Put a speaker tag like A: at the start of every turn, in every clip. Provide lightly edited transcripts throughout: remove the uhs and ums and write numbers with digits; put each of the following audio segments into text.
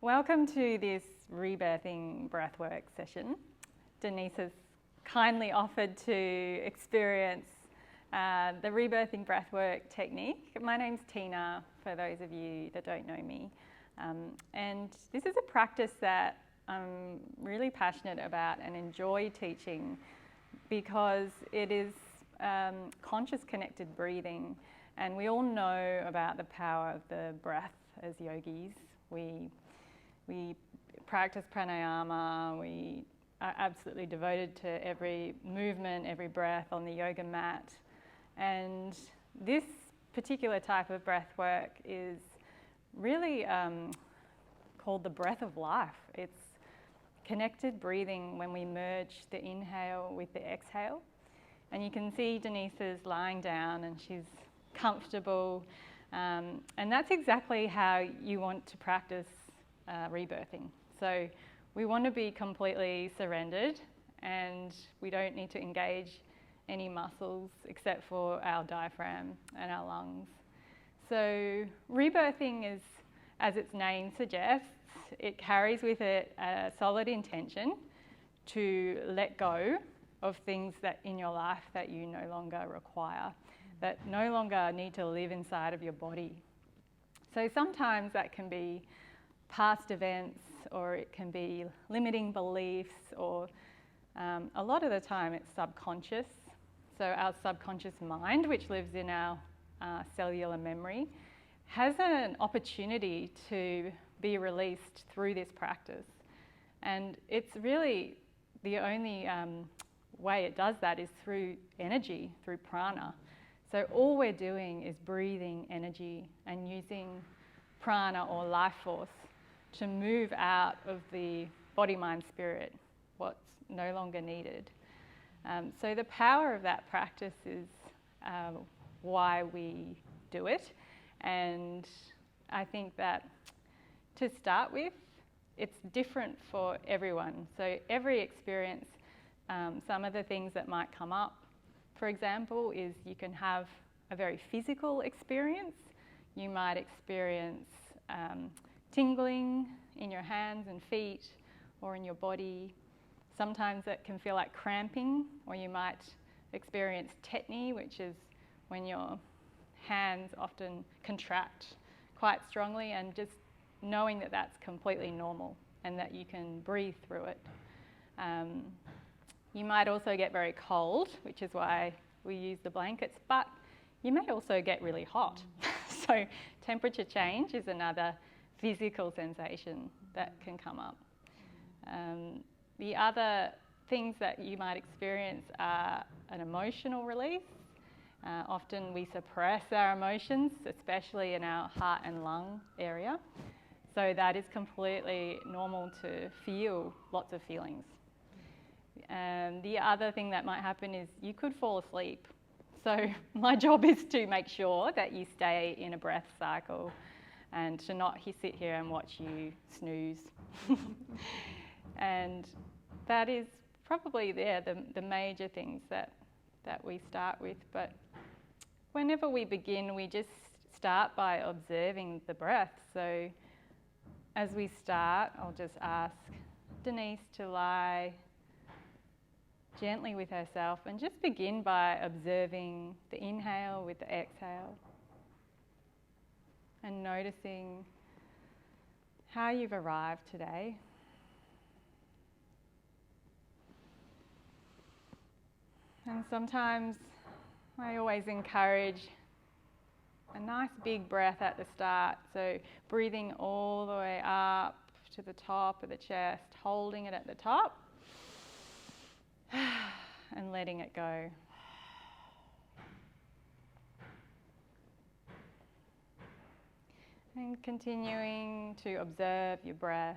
A: Welcome to this Rebirthing breathwork session. Denise has kindly offered to experience the Rebirthing breathwork technique. My name's Tina, for those of you that don't know me. And this is a practice that I'm really passionate about and enjoy teaching because it is conscious connected breathing. And we all know about the power of the breath as yogis. We practice pranayama, we are absolutely devoted to every movement, every breath on the yoga mat. And this particular type of breath work is really called the breath of life. It's connected breathing when we merge the inhale with the exhale. And you can see Denise is lying down and she's comfortable. And that's exactly how you want to practice rebirthing. So we want to be completely surrendered and we don't need to engage any muscles except for our diaphragm and our lungs. So rebirthing is, as its name suggests, it carries with it a solid intention to let go of things that in your life that you no longer require, that no longer need to live inside of your body. So sometimes that can be past events, or it can be limiting beliefs, or a lot of the time it's subconscious. So our subconscious mind, which lives in our cellular memory, has an opportunity to be released through this practice. And it's really the only way it does that is through energy, through prana. So all we're doing is breathing energy and using prana or life force to move out of the body, mind, spirit, what's no longer needed. So the power of that practice is why we do it. And I think that to start with, it's different for everyone. So every experience, some of the things that might come up, for example, is you can have a very physical experience. You might experience tingling in your hands and feet or in your body. Sometimes it can feel like cramping, or you might experience tetany, which is when your hands often contract quite strongly, and just knowing that that's completely normal and that you can breathe through it. You might also get very cold, which is why we use the blankets, but you may also get really hot. So temperature change is another physical sensation that can come up. The other things that you might experience are an emotional release. Often we suppress our emotions, especially in our heart and lung area. So that is completely normal to feel lots of feelings. The other thing that might happen is you could fall asleep. So my job is to make sure that you stay in a breath cycle and to not sit here and watch you snooze. And that is probably the major things that we start with. But whenever we begin, we just start by observing the breath. So as we start, I'll just ask Denise to lie gently with herself and just begin by observing the inhale with the exhale and noticing how you've arrived today. And sometimes I always encourage a nice big breath at the start, so breathing all the way up to the top of the chest, holding it at the top and letting it go. And continuing to observe your breath.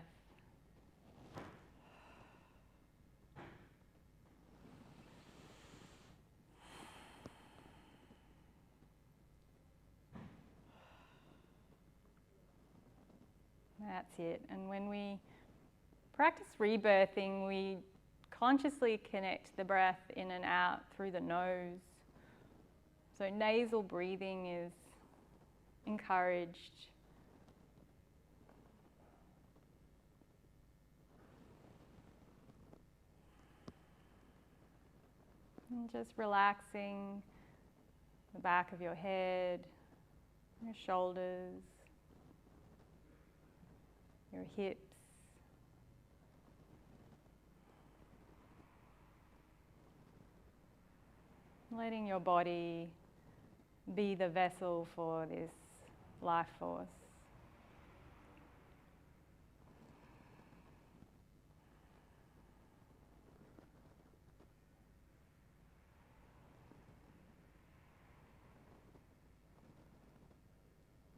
A: That's it. And when we practice rebirthing, we consciously connect the breath in and out through the nose. So nasal breathing is encouraged. And just relaxing the back of your head, your shoulders, your hips. Letting your body be the vessel for this life force.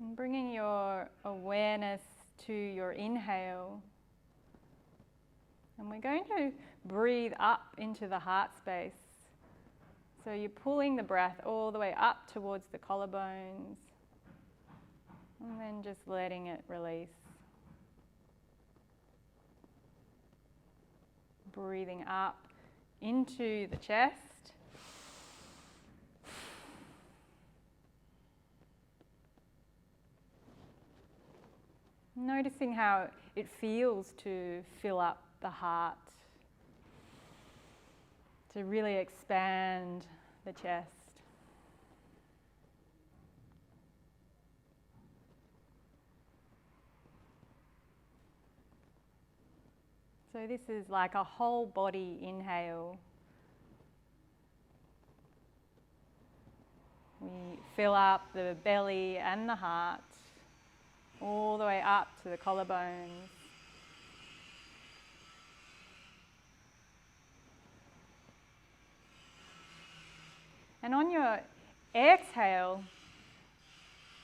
A: And bringing your awareness to your inhale. And we're going to breathe up into the heart space. So you're pulling the breath all the way up towards the collarbones, and then just letting it release. Breathing up into the chest. Noticing how it feels to fill up the heart, to really expand the chest. So this is like a whole body inhale. We fill up the belly and the heart, all the way up to the collarbones. And on your exhale,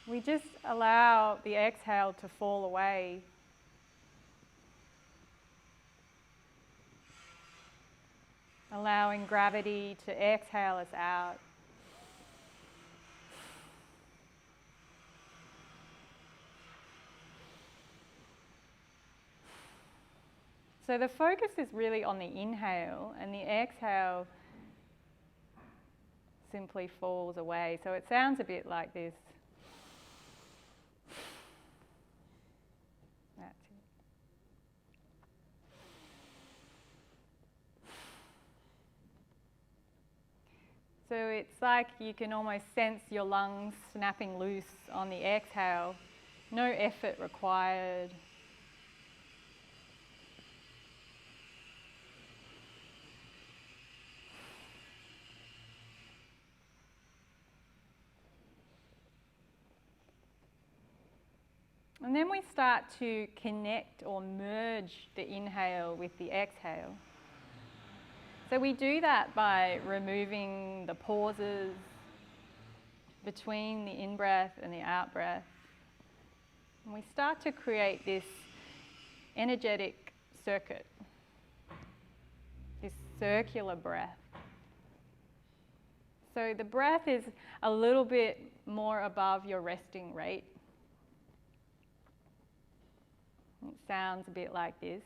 A: we just allow the exhale to fall away. Allowing gravity to exhale us out. So the focus is really on the inhale, and the exhale simply falls away. So it sounds a bit like this. That's it. So it's like you can almost sense your lungs snapping loose on the exhale. No effort required. And then we start to connect or merge the inhale with the exhale. So we do that by removing the pauses between the in-breath and the out-breath. And we start to create this energetic circuit, this circular breath. So the breath is a little bit more above your resting rate. It sounds a bit like this.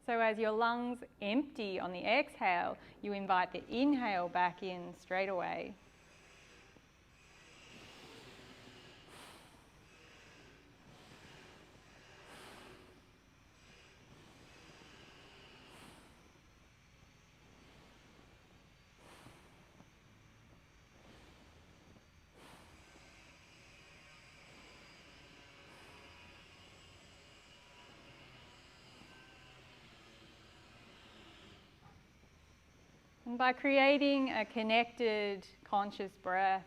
A: So as your lungs empty on the exhale, you invite the inhale back in straight away. And by creating a connected, conscious breath,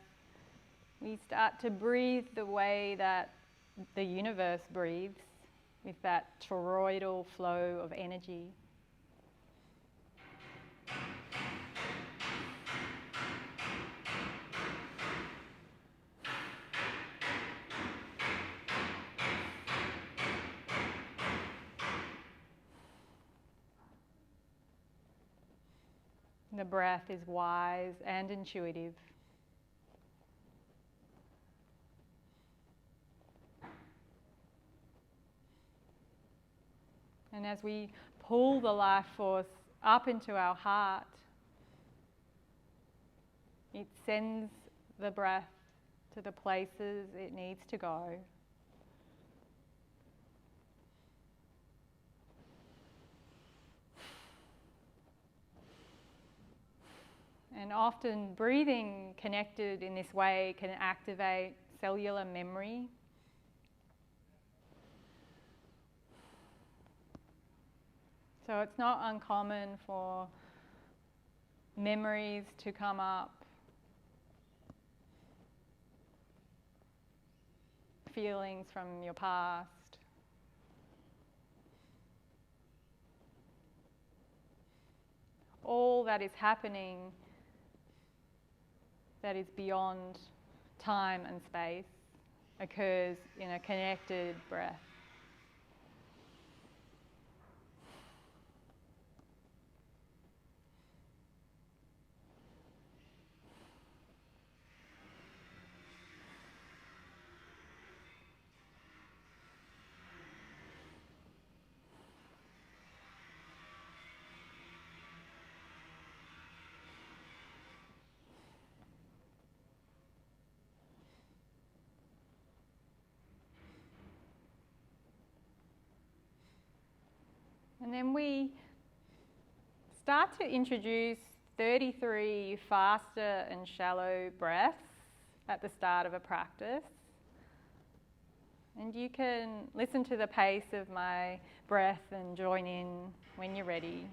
A: we start to breathe the way that the universe breathes, with that toroidal flow of energy. The breath is wise and intuitive. And as we pull the life force up into our heart, it sends the breath to the places it needs to go. And often breathing connected in this way can activate cellular memory. So it's not uncommon for memories to come up, feelings from your past. All that is happening that is beyond time and space occurs in a connected breath. And then we start to introduce 33 faster and shallow breaths at the start of a practice. And you can listen to the pace of my breath and join in when you're ready.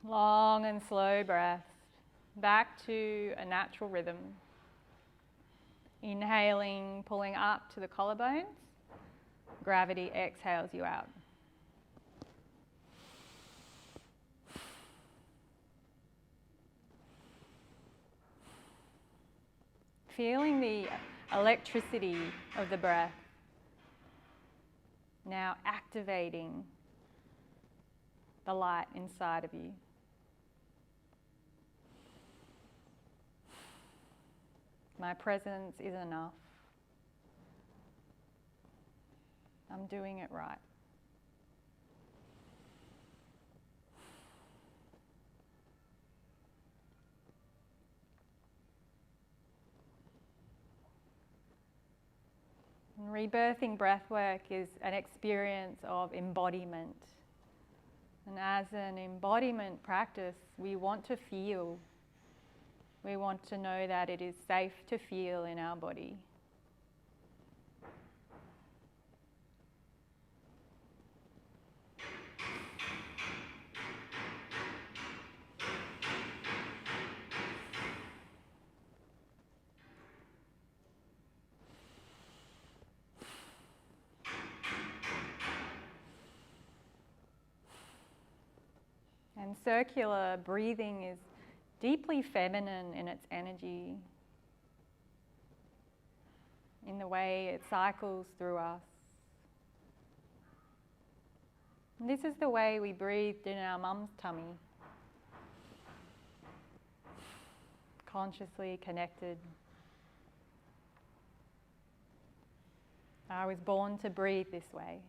A: Long and slow breaths back to a natural rhythm. Inhaling, pulling up to the collarbones. Gravity exhales you out. Feeling the electricity of the breath. Now activating the light inside of you. My presence is enough. I'm doing it right. And rebirthing breathwork is an experience of embodiment. And as an embodiment practice, we want to feel. We want to know that it is safe to feel in our body. And circular breathing is deeply feminine in its energy, in the way it cycles through us. And this is the way we breathed in our mum's tummy, consciously connected. I was born to breathe this way.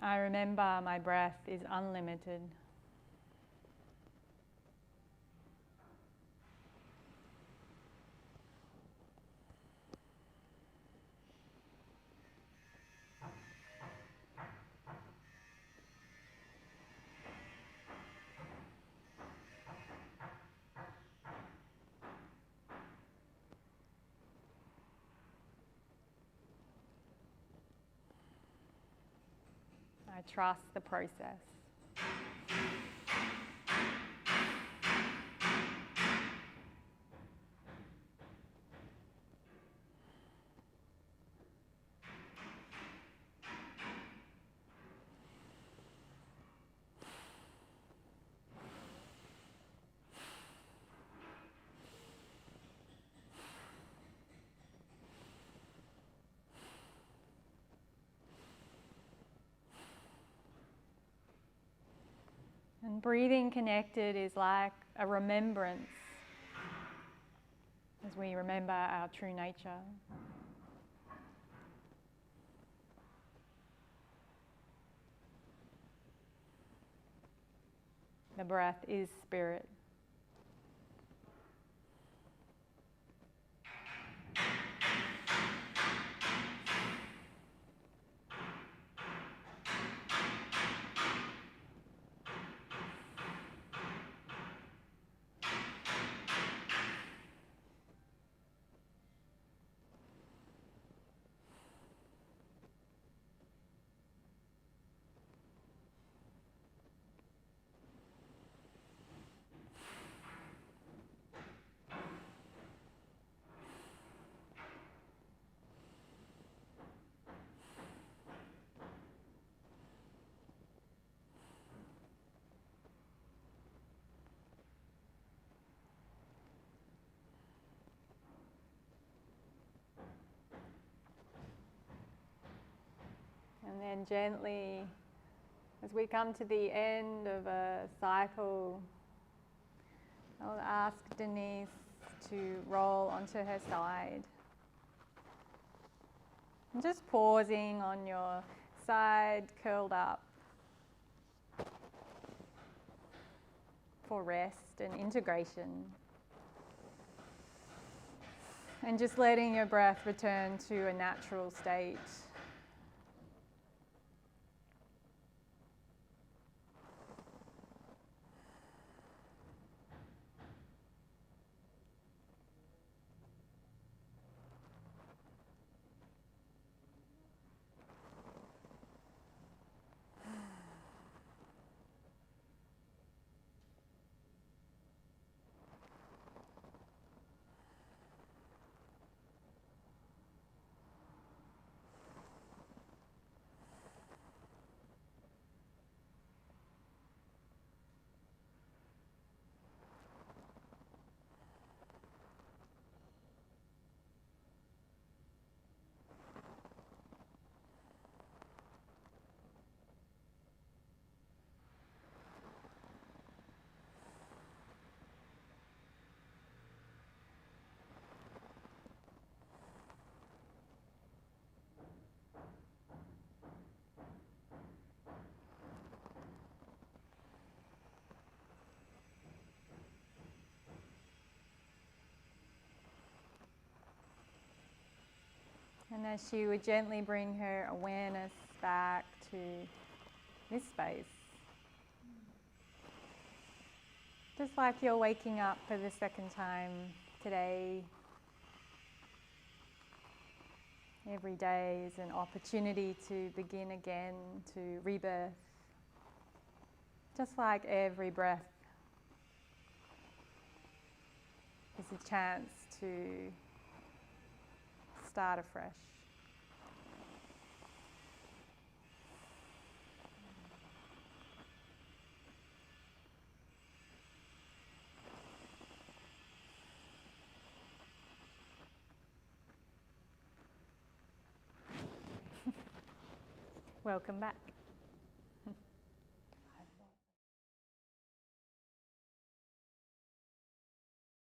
A: I remember my breath is unlimited. trust the process. And breathing connected is like a remembrance as we remember our true nature. The breath is spirit. And then gently, as we come to the end of a cycle, I'll ask Denise to roll onto her side. And just pausing on your side, curled up, for rest and integration. And just letting your breath return to a natural state. And as she would gently bring her awareness back to this space. Just like you're waking up for the second time today. Every day is an opportunity to begin again, to rebirth. Just like every breath is a chance to start afresh. Welcome back.